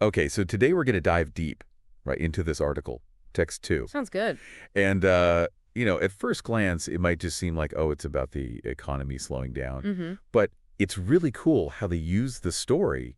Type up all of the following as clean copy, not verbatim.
Okay, so today we're going to dive deep, right, into this article, Text2. Sounds good. And, at first glance, it might just seem like, oh, it's about the economy slowing down. Mm-hmm. But it's really cool how they use the story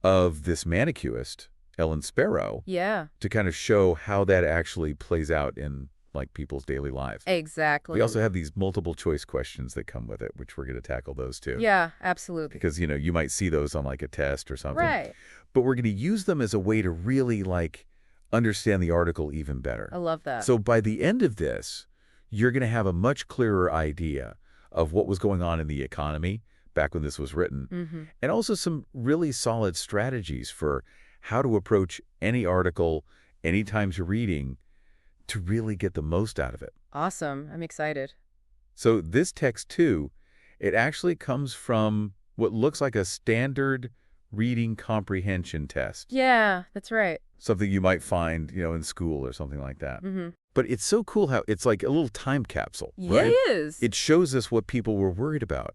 of this manicurist, Ellen Sparrow, Yeah, to kind of show how that actually plays out in, like, people's daily lives. exactly. We also have these multiple choice questions that come with it, which we're going to tackle those too. Yeah, absolutely. Because, you might see those on, like, a test or something. Right. But we're going to use them as a way to really, like, understand the article even better. I love that. So by the end of this, you're going to have a much clearer idea of what was going on in the economy back when this was written, Mm-hmm. and also some really solid strategies for how to approach any article anytime you're reading to really get the most out of it. Awesome. I'm excited. So this text, too, it actually comes from what looks like a standard reading comprehension test. Yeah, that's right. Something you might find, in school or something like that. Mm-hmm. But it's so cool how it's like a little time capsule, Yeah, right? it is. It shows us what people were worried about,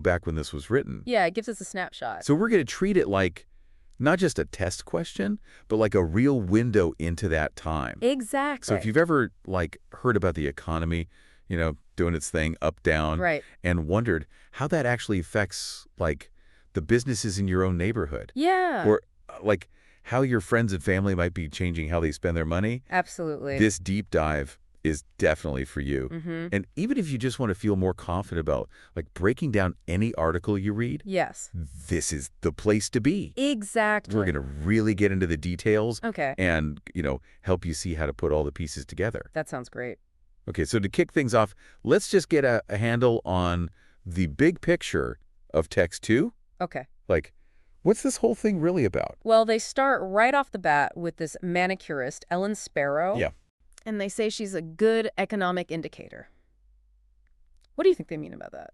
back when this was written. Yeah, it gives us a snapshot. So we're going to treat it like not just a test question, but like a real window into that time. Exactly. So if you've ever, like, heard about the economy, doing its thing up, down, Right. and wondered how that actually affects, like, the businesses in your own neighborhood. Yeah. Or, like, how your friends and family might be changing how they spend their money. Absolutely. This deep dive is definitely for you. Mm-hmm. And even if you just want to feel more confident about, like, breaking down any article you read, Yes. this is the place to be. Exactly. We're going to really get into the details Okay. and, help you see how to put all the pieces together. That sounds great. Okay, so to kick things off, let's just get a handle on the big picture of Text2. Okay. Like, what's this whole thing really about? Well, they start right off the bat with this manicurist, Ellen Sparrow. Yeah. And they say she's a good economic indicator. What do you think they mean about that?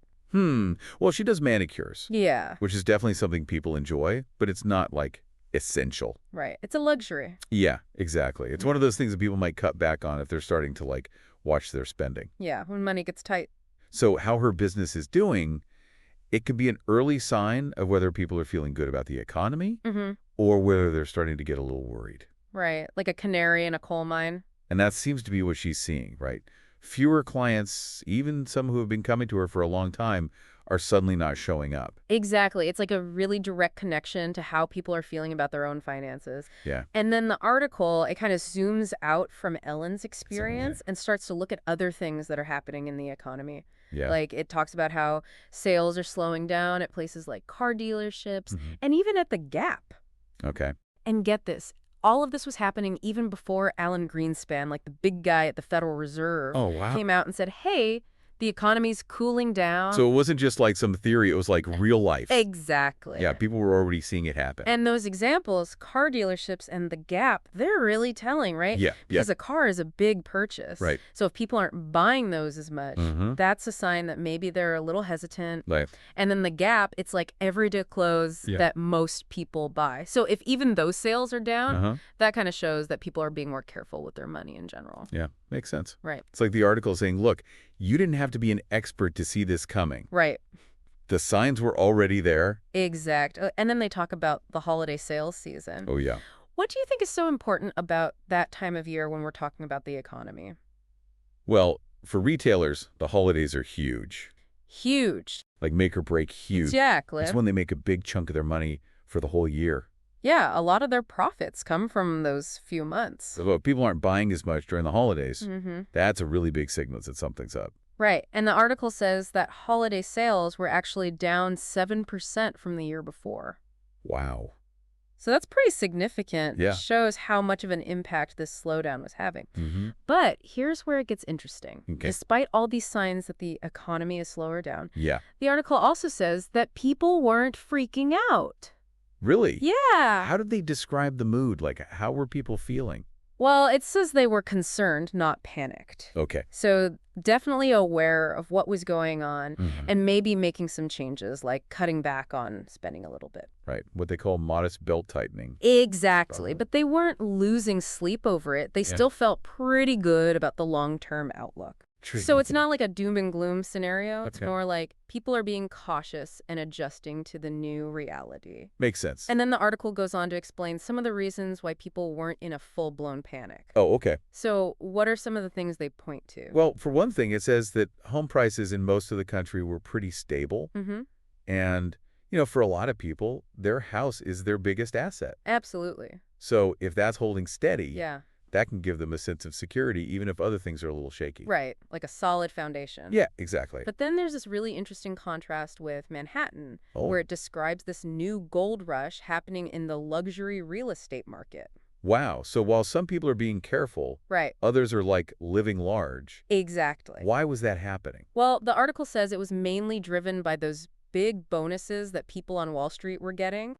Well, she does manicures, Yeah. which is definitely something people enjoy, but it's not, like, essential. Right. It's a luxury. Yeah, exactly. It's one of those things that people might cut back on if they're starting to, like, watch their spending. Yeah, when money gets tight. So how her business is doing, it could be an early sign of whether people are feeling good about the economy Mm-hmm. or whether they're starting to get a little worried. Right. Like a canary in a coal mine. And that seems to be what she's seeing, right? Fewer clients, even some who have been coming to her for a long time, are suddenly not showing up. Exactly. It's like a really direct connection to how people are feeling about their own finances. Yeah. And then the article, it kind of zooms out from Ellen's experience and starts to look at other things that are happening in the economy. Yeah. Like it talks about how sales are slowing down at places like car dealerships Mm-hmm. and even at the Gap. Okay. And get this, all of this was happening even before Alan Greenspan, like the big guy at the Federal Reserve, Oh, wow. came out and said, hey, the economy's cooling down. So it wasn't just like some theory, it was like real life. Exactly. Yeah, people were already seeing it happen. And those examples, car dealerships and the Gap, they're really telling, right? Yeah, Because a car is a big purchase. Right. So if people aren't buying those as much, that's a sign that maybe they're a little hesitant. Right. And then the Gap, it's like everyday clothes that most people buy. So if even those sales are down, that kind of shows that people are being more careful with their money in general. Yeah, makes sense. Right. It's like the article saying, look, you didn't have to be an expert to see this coming. Right. The signs were already there. Exact. And then they talk about the holiday sales season. Oh, yeah. What do you think is so important about that time of year when we're talking about the economy? Well, for retailers, the holidays are huge. Huge. Like make or break huge. Exactly. It's when they make a big chunk of their money for the whole year. Yeah, a lot of their profits come from those few months. So if people aren't buying as much during the holidays, Mm-hmm. that's a really big signal that something's up. Right. And the article says that holiday sales were actually down 7% from the year before. Wow. So that's pretty significant. Yeah. It shows how much of an impact this slowdown was having. Mm-hmm. But here's where it gets interesting. Okay. Despite all these signs that the economy is slower down, Yeah. the article also says that people weren't freaking out. Really? Yeah. How did they describe the mood? Like, how were people feeling? Well, it says they were concerned, not panicked. Okay. So definitely aware of what was going on Mm-hmm. and maybe making some changes, like cutting back on spending a little bit. Right. What they call modest belt tightening. Exactly. But they weren't losing sleep over it. They Yeah. still felt pretty good about the long-term outlook. So it's not like a doom and gloom scenario. It's Okay. more like people are being cautious and adjusting to the new reality. Makes sense. And then the article goes on to explain some of the reasons why people weren't in a full-blown panic. Oh, okay. So what are some of the things they point to? Well, for one thing, it says that home prices in most of the country were pretty stable. Mm-hmm. And, for a lot of people, their house is their biggest asset. Absolutely. So if that's holding steady, Yeah. that can give them a sense of security, even if other things are a little shaky. Right. Like a solid foundation. Yeah, exactly. But then there's this really interesting contrast with Manhattan, Oh. where it describes this new gold rush happening in the luxury real estate market. Wow. So while some people are being careful, Right. others are like living large. Exactly. Why was that happening? Well, the article says it was mainly driven by those big bonuses that people on Wall Street were getting.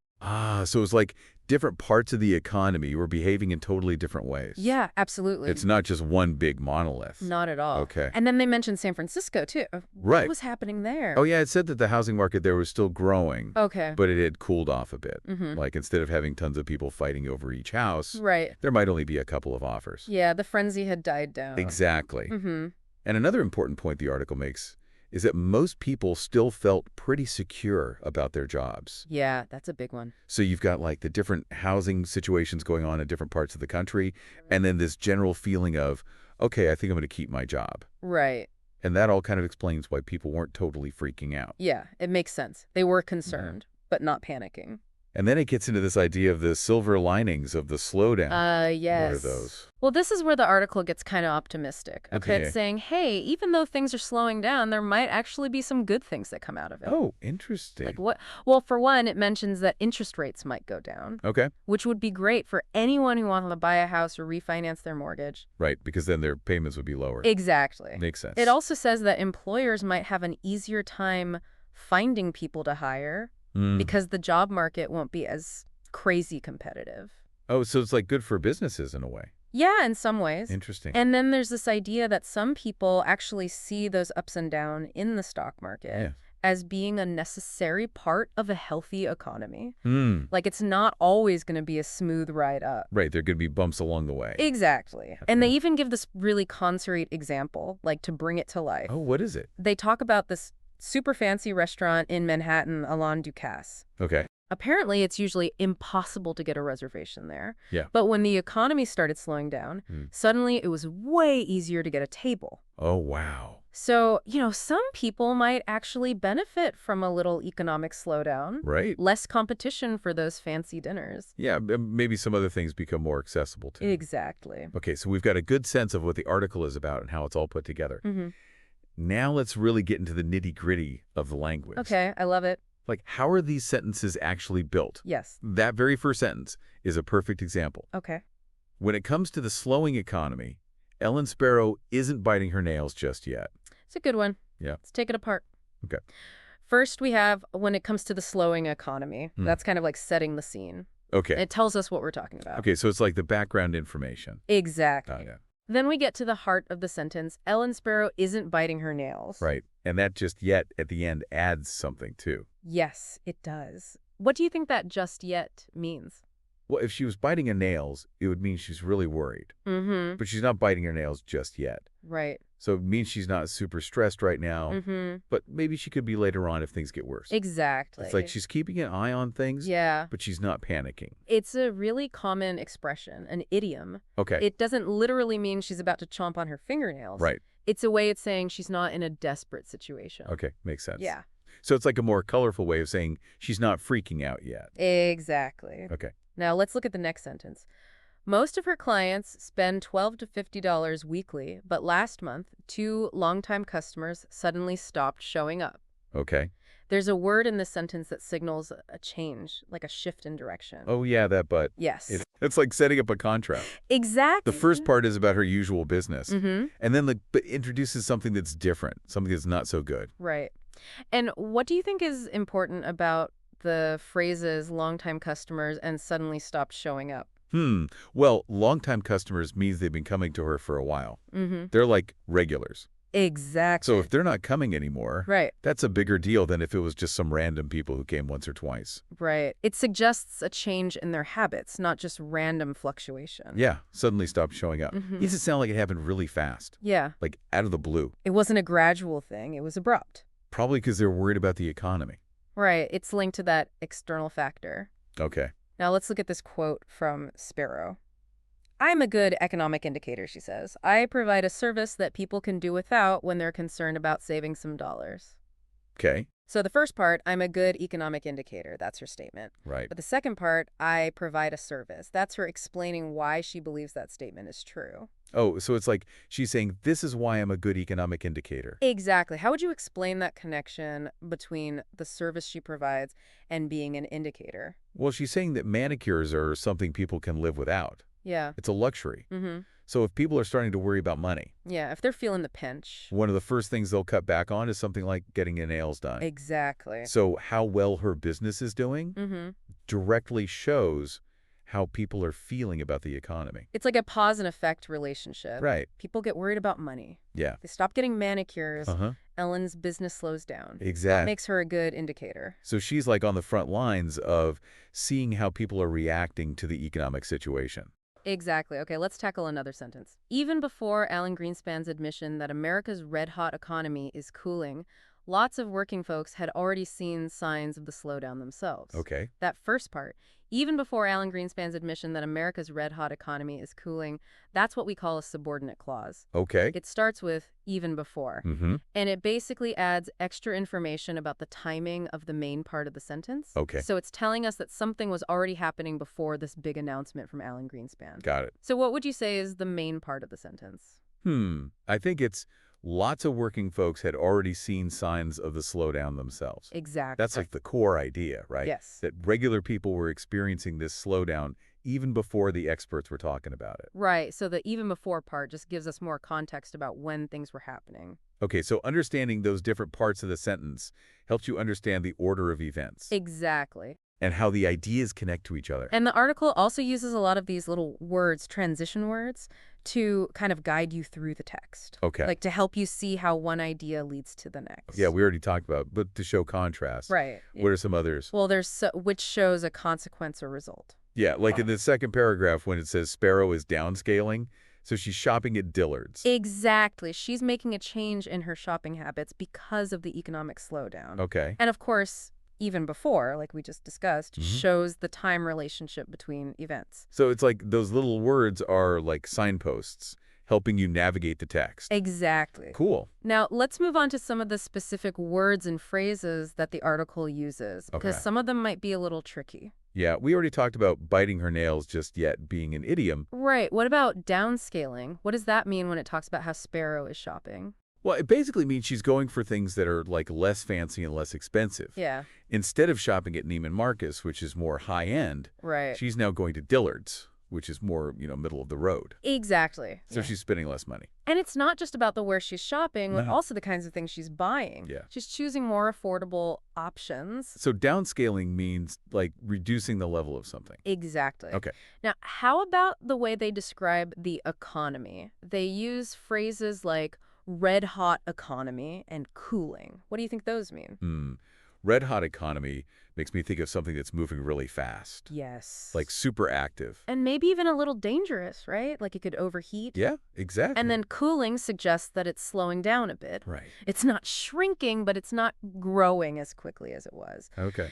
So it's like different parts of the economy were behaving in totally different ways. Yeah, absolutely. It's not just one big monolith. Not at all. Okay. And then they mentioned San Francisco, too. Right. What was happening there? Oh, yeah, it said that the housing market there was still growing. Okay. But it had cooled off a bit. Mm-hmm. Like instead of having tons of people fighting over each house, Right. there might only be a couple of offers. Yeah, the frenzy had died down. Exactly. Mm-hmm. And another important point the article makes is that most people still felt pretty secure about their jobs. Yeah, that's a big one. So you've got like the different housing situations going on in different parts of the country, and then this general feeling of, okay, I think I'm going to keep my job. Right. And that all kind of explains why people weren't totally freaking out. Yeah, it makes sense. They were concerned, but not panicking. And then it gets into this idea of the silver linings of the slowdown. Yes. What are those? Well, this is where the article gets kind of optimistic. Okay. It's saying, hey, even though things are slowing down, there might actually be some good things that come out of it. Oh, interesting. Like what? Well, for one, it mentions that interest rates might go down, Okay. which would be great for anyone who wanted to buy a house or refinance their mortgage. Right, because then their payments would be lower. Exactly. Makes sense. It also says that employers might have an easier time finding people to hire because the job market won't be as crazy competitive. Oh, so it's like good for businesses in a way. Yeah, in some ways. Interesting. And then there's this idea that some people actually see those ups and downs in the stock market as being a necessary part of a healthy economy. Like it's not always going to be a smooth ride up. Right, there could be bumps along the way. Exactly. And they even give this really concrete example, like to bring it to life. Oh, what is it? They talk about this super fancy restaurant in Manhattan, Alain Ducasse. Okay. Apparently, it's usually impossible to get a reservation there. Yeah. But when the economy started slowing down, suddenly it was way easier to get a table. Oh, wow. So, some people might actually benefit from a little economic slowdown. Right. Less competition for those fancy dinners. Yeah, maybe some other things become more accessible too. Exactly. Okay, so we've got a good sense of what the article is about and how it's all put together. Mm-hmm. Now let's really get into the nitty-gritty of the language. Okay, I love it. Like, how are these sentences actually built? Yes. That very first sentence is a perfect example. Okay. When it comes to the slowing economy, Ellen Sparrow isn't biting her nails just yet. It's a good one. Yeah. Let's take it apart. Okay. First, we have when it comes to the slowing economy. That's kind of like setting the scene. Okay. It tells us what we're talking about. Okay, so it's like the background information. Exactly. Oh, yeah. Then we get to the heart of the sentence. Ellen Sparrow isn't biting her nails. Right. And that just yet at the end adds something too. Yes, it does. What do you think that just yet means? Well, if she was biting her nails, it would mean she's really worried. Mm-hmm. But she's not biting her nails just yet. Right. So it means she's not super stressed right now. Mm-hmm. But maybe she could be later on if things get worse. Exactly. It's like she's keeping an eye on things, Yeah. but she's not panicking. It's a really common expression, an idiom. Okay. It doesn't literally mean she's about to chomp on her fingernails. Right. It's a way of saying she's not in a desperate situation. Okay, makes sense. Yeah. So it's like a more colorful way of saying she's not freaking out yet. Exactly. Okay. Now let's look at the next sentence. Most of her clients spend $12 to $50 weekly, but last month, 2 longtime customers suddenly stopped showing up. Okay. There's a word in this sentence that signals a change, like a shift in direction. Oh, yeah, that but. Yes. It's like setting up a contract. Exactly. The first part is about her usual business. Mm-hmm. And then but introduces something that's different, something that's not so good. Right. And what do you think is important about the phrases longtime customers and suddenly stopped showing up? Well, longtime customers means they've been coming to her for a while. Mm-hmm. They're like regulars. Exactly. So if they're not coming anymore, Right. that's a bigger deal than if it was just some random people who came once or twice. Right. It suggests a change in their habits, not just random fluctuation. Yeah, suddenly stopped showing up. Mm-hmm. It sound like it happened really fast. Yeah. Like out of the blue. It wasn't a gradual thing. It was abrupt. Probably because they're worried about the economy. Right. It's linked to that external factor. Okay. Now let's look at this quote from Sparrow. I'm a good economic indicator, she says. I provide a service that people can do without when they're concerned about saving some dollars. Okay. So the first part, I'm a good economic indicator. That's her statement. Right. But the second part, I provide a service. That's her explaining why she believes that statement is true. Oh, so it's like she's saying, this is why I'm a good economic indicator. Exactly. How would you explain that connection between the service she provides and being an indicator? Well, she's saying that manicures are something people can live without. Yeah. It's a luxury. Mm-hmm. So if people are starting to worry about money, Yeah, if they're feeling the pinch. one of the first things they'll cut back on is something like getting their nails done. Exactly. So how well her business is doing Mm-hmm. directly shows how people are feeling about the economy. It's like a cause and effect relationship. Right. People get worried about money. Yeah. They stop getting manicures. Uh-huh. Ellen's business slows down. That Exactly. makes her a good indicator. So she's like on the front lines of seeing how people are reacting to the economic situation. Exactly. Okay, let's tackle another sentence. Even before Alan Greenspan's admission that America's red-hot economy is cooling, lots of working folks had already seen signs of the slowdown themselves. Okay. That first part, even before Alan Greenspan's admission that America's red-hot economy is cooling, that's what we call a subordinate clause. Okay. It starts with even before, Mm-hmm. and it basically adds extra information about the timing of the main part of the sentence. Okay. So it's telling us that something was already happening before this big announcement from Alan Greenspan. Got it. So what would you say is the main part of the sentence? I think it's lots of working folks had already seen signs of the slowdown themselves. Exactly. That's like the core idea, right? Yes. That regular people were experiencing this slowdown even before the experts were talking about it. Right. So the even before part just gives us more context about when things were happening. Okay, so understanding those different parts of the sentence helps you understand the order of events Exactly. and how the ideas connect to each other. And the article also uses a lot of these little words, transition words, to kind of guide you through the text. Okay. Like to help you see how one idea leads to the next. Yeah, we already talked about, but to show contrast. Right. What are some others? Well, which shows a consequence or result. Yeah, like in the second paragraph when it says Sparrow is downscaling, so she's shopping at Dillard's. Exactly. She's making a change in her shopping habits because of the economic slowdown. Okay. And of course, even before, like we just discussed, shows the time relationship between events. So it's like those little words are like signposts helping you navigate the text. Exactly. Cool. Now, let's move on to some of the specific words and phrases that the article uses, because Okay. some of them might be a little tricky. Yeah, we already talked about biting her nails just yet being an idiom. Right. What about downscaling? What does that mean when it talks about how Sparrow is shopping? Well, it basically means she's going for things that are like less fancy and less expensive. Yeah. Instead of shopping at Neiman Marcus, which is more high-end, Right. she's now going to Dillard's, which is more, middle of the road. Exactly. So she's spending less money. And it's not just about the where she's shopping, but No. also the kinds of things she's buying. Yeah. She's choosing more affordable options. So downscaling means like reducing the level of something. Exactly. Okay. Now, how about the way they describe the economy? They use phrases like red-hot economy and cooling. What do you think those mean? Red-hot economy makes me think of something that's moving really fast. Yes. Like super active. And maybe even a little dangerous, right? Like it could overheat. Yeah, exactly. And then cooling suggests that it's slowing down a bit. Right. It's not shrinking, but it's not growing as quickly as it was. Okay.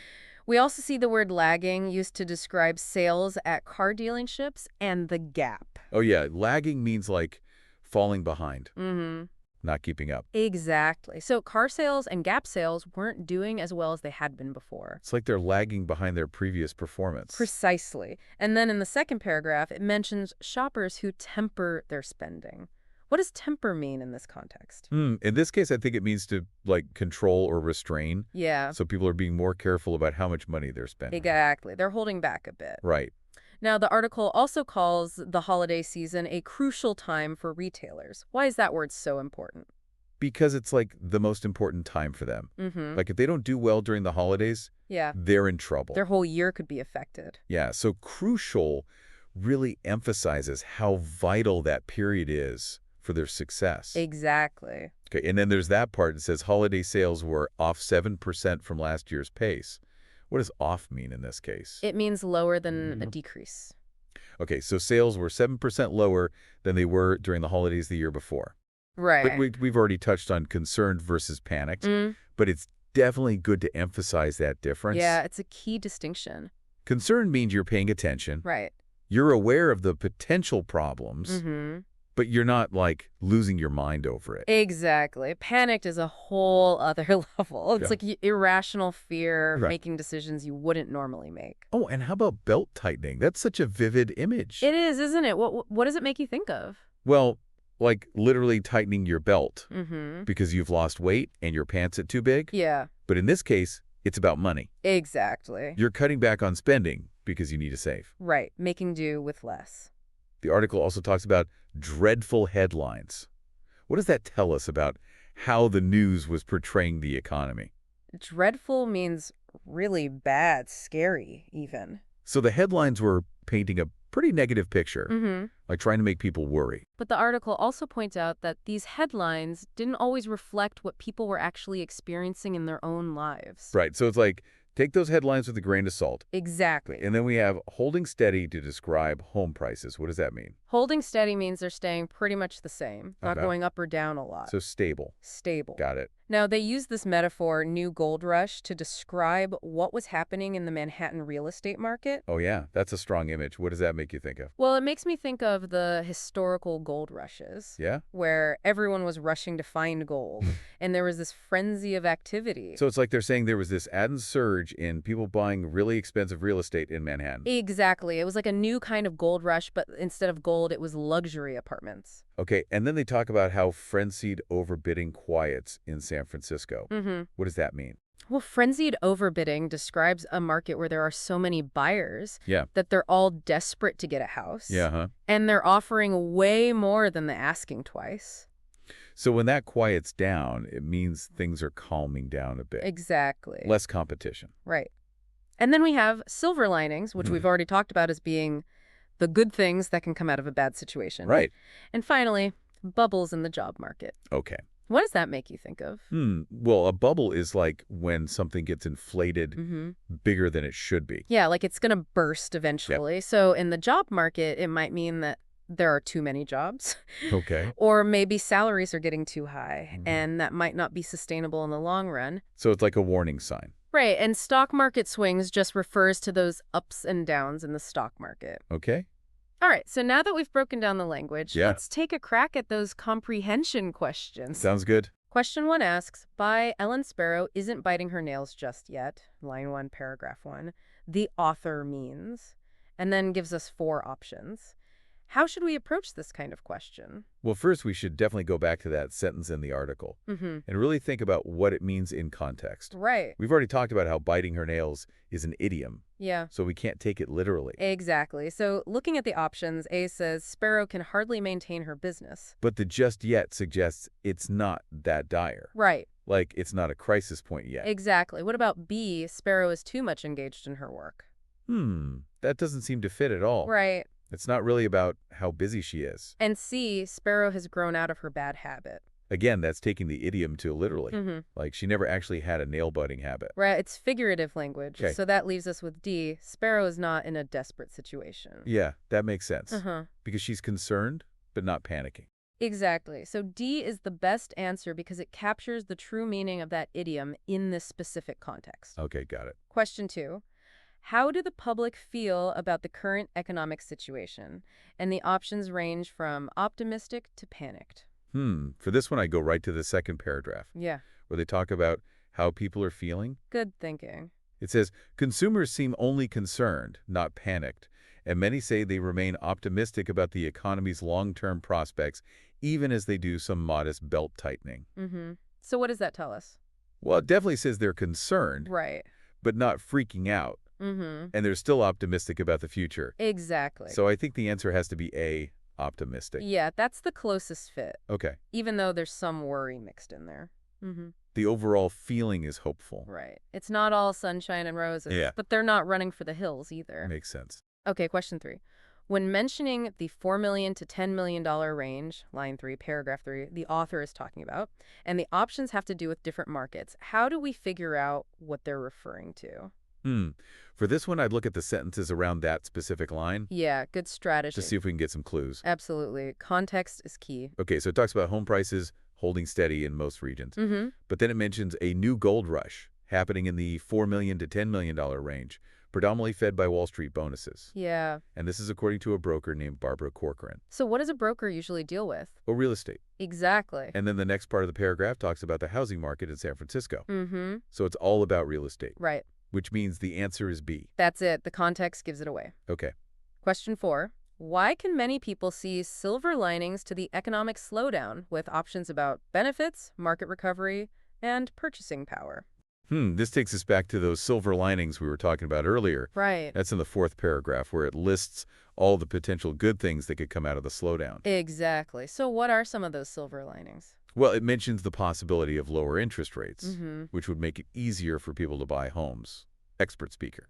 We also see the word lagging used to describe sales at car dealerships and the gap. Oh, yeah. Lagging means like falling behind, Mm-hmm. not keeping up. Exactly. So car sales and gap sales weren't doing as well as they had been before. It's like they're lagging behind their previous performance. Precisely. And then in the second paragraph, it mentions shoppers who temper their spending. What does temper mean in this context? In this case, I think it means to like control or restrain. Yeah, So people are being more careful about how much money they're spending. exactly. They're holding back a bit. Right. Now, the article also calls the holiday season a crucial time for retailers. Why is that word so important? Because it's like the most important time for them. Mm-hmm. Like if they don't do well during the holidays, Yeah, they're in trouble. their whole year could be affected. Yeah, so crucial really emphasizes how vital that period is for their success. Exactly. Okay, and then there's that part that says holiday sales were off 7% from last year's pace. What does off mean in this case? It means lower than a decrease. Okay, so sales were 7% lower than they were during the holidays the year before. But Right. we've already touched on concerned versus panicked, Mm. but it's definitely good to emphasize that difference. Yeah, it's a key distinction. Concerned means you're paying attention. Right. You're aware of the potential problems, Mm-hmm. but you're not, like, losing your mind over it. Exactly. Panicked is a whole other level. It's Yeah. like irrational fear, Right. making decisions you wouldn't normally make. Oh, and how about belt tightening? That's such a vivid image. It is, isn't it? What does it make you think of? Well, like literally tightening your belt Mm-hmm. because you've lost weight and your pants are too big. Yeah, But in this case, it's about money. exactly. You're cutting back on spending because you need to save. Right. Making do with less. The article also talks about dreadful headlines. What does that tell us about how the news was portraying the economy? Dreadful means really bad, scary, even. So the headlines were painting a pretty negative picture, Mm-hmm. like trying to make people worry. But the article also points out that these headlines didn't always reflect what people were actually experiencing in their own lives. Right, so it's like, take those headlines with a grain of salt. Exactly. And then we have holding steady to describe home prices. What does that mean? Holding steady means they're staying pretty much the same, not About. going up or down a lot. So stable. Stable. Got it. Now, they use this metaphor, new gold rush, to describe what was happening in the Manhattan real estate market. Oh, yeah, that's a strong image. What does that make you think of? Well, it makes me think of the historical gold rushes, Yeah? where everyone was rushing to find gold, and there was this frenzy of activity. So it's like they're saying there was this added surge in people buying really expensive real estate in Manhattan. Exactly. It was like a new kind of gold rush, but instead of gold, it was luxury apartments. Okay, and then they talk about how frenzied overbidding quiets in San Francisco. Mm-hmm. What does that mean? Well, frenzied overbidding describes a market where there are so many buyers Yeah. that they're all desperate to get a house. Yeah, huh? And they're offering way more than the asking twice. So when that quiets down, it means things are calming down a bit. Exactly. Less competition. Right. And then we have silver linings, which we've already talked about as being the good things that can come out of a bad situation. Right. And finally, bubbles in the job market. Okay. What does that make you think of? Well, a bubble is like when something gets inflated Mm-hmm. bigger than it should be. Yeah, like it's going to burst eventually. So in the job market, it might mean that there are too many jobs. Okay. Or maybe salaries are getting too high, and that might not be sustainable in the long run. So it's like a warning sign. Right, and stock market swings just refers to those ups and downs in the stock market. Okay? All right, so now that we've broken down the language, Yeah. let's take a crack at those comprehension questions. Sounds good. Question 1 asks, by Ellen Sparrow isn't biting her nails just yet, line 1, paragraph 1, the author means, and then gives us 4 options. How should we approach this kind of question? Well, first, we should definitely go back to that sentence in the article Mm-hmm. and really think about what it means in context. Right. We've already talked about how biting her nails is an idiom, Yeah. so we can't take it literally. Exactly. So looking at the options, A says Sparrow can hardly maintain her business. But the just yet suggests it's not that dire. Right. Like, it's not a crisis point yet. Exactly. What about B, Sparrow is too much engaged in her work? That doesn't seem to fit at all. Right. It's not really about how busy she is. And C, Sparrow has grown out of her bad habit. Again, that's taking the idiom too literally. Mm-hmm. Like, she never actually had a nail-biting habit. Right, it's figurative language. Okay. So that leaves us with D, Sparrow is not in a desperate situation. Yeah, that makes sense. Uh-huh. Because she's concerned, but not panicking. Exactly. So D is the best answer because it captures the true meaning of that idiom in this specific context. Okay, got it. Question 2. How do the public feel about the current economic situation? And the options range from optimistic to panicked. For this one, I go right to the second paragraph, Yeah, where they talk about how people are feeling. good thinking. It says, consumers seem only concerned, not panicked, and many say they remain optimistic about the economy's long-term prospects, even as they do some modest belt tightening. Mm-hmm. So what does that tell us? Well, it definitely says they're concerned, Right. but not freaking out, Mm-hmm. and they're still optimistic about the future. Exactly. So I think the answer has to be A, optimistic. Yeah, that's the closest fit, Okay. even though there's some worry mixed in there. Mm-hmm. The overall feeling is hopeful. Right. It's not all sunshine and roses, Yeah. but they're not running for the hills either. Makes sense. Okay, question 3. When mentioning the $4 million to $10 million range, line 3, paragraph 3, the author is talking about, and the options have to do with different markets, how do we figure out what they're referring to? For this one, I'd look at the sentences around that specific line Yeah, good to strategy. see if we can get some clues. Absolutely. Context is key. Okay, so it talks about home prices holding steady in most regions. Mm-hmm. But then it mentions a new gold rush happening in the $4 million to $10 million range, predominantly fed by Wall Street bonuses. Yeah. And this is according to a broker named Barbara Corcoran. So what does a broker usually deal with? Or real estate. Exactly. And then the next part of the paragraph talks about the housing market in San Francisco. Mm-hmm. So it's all about real estate. Right. Which means the answer is B. That's it. The context gives it away. Okay. Question 4. Why can many people see silver linings to the economic slowdown with options about benefits, market recovery, and purchasing power? This takes us back to those silver linings we were talking about earlier. Right. That's in the 4th paragraph where it lists all the potential good things that could come out of the slowdown. Exactly. So what are some of those silver linings? Well, it mentions the possibility of lower interest rates, Mm-hmm. which would make it easier for people to buy homes. Expert speaker.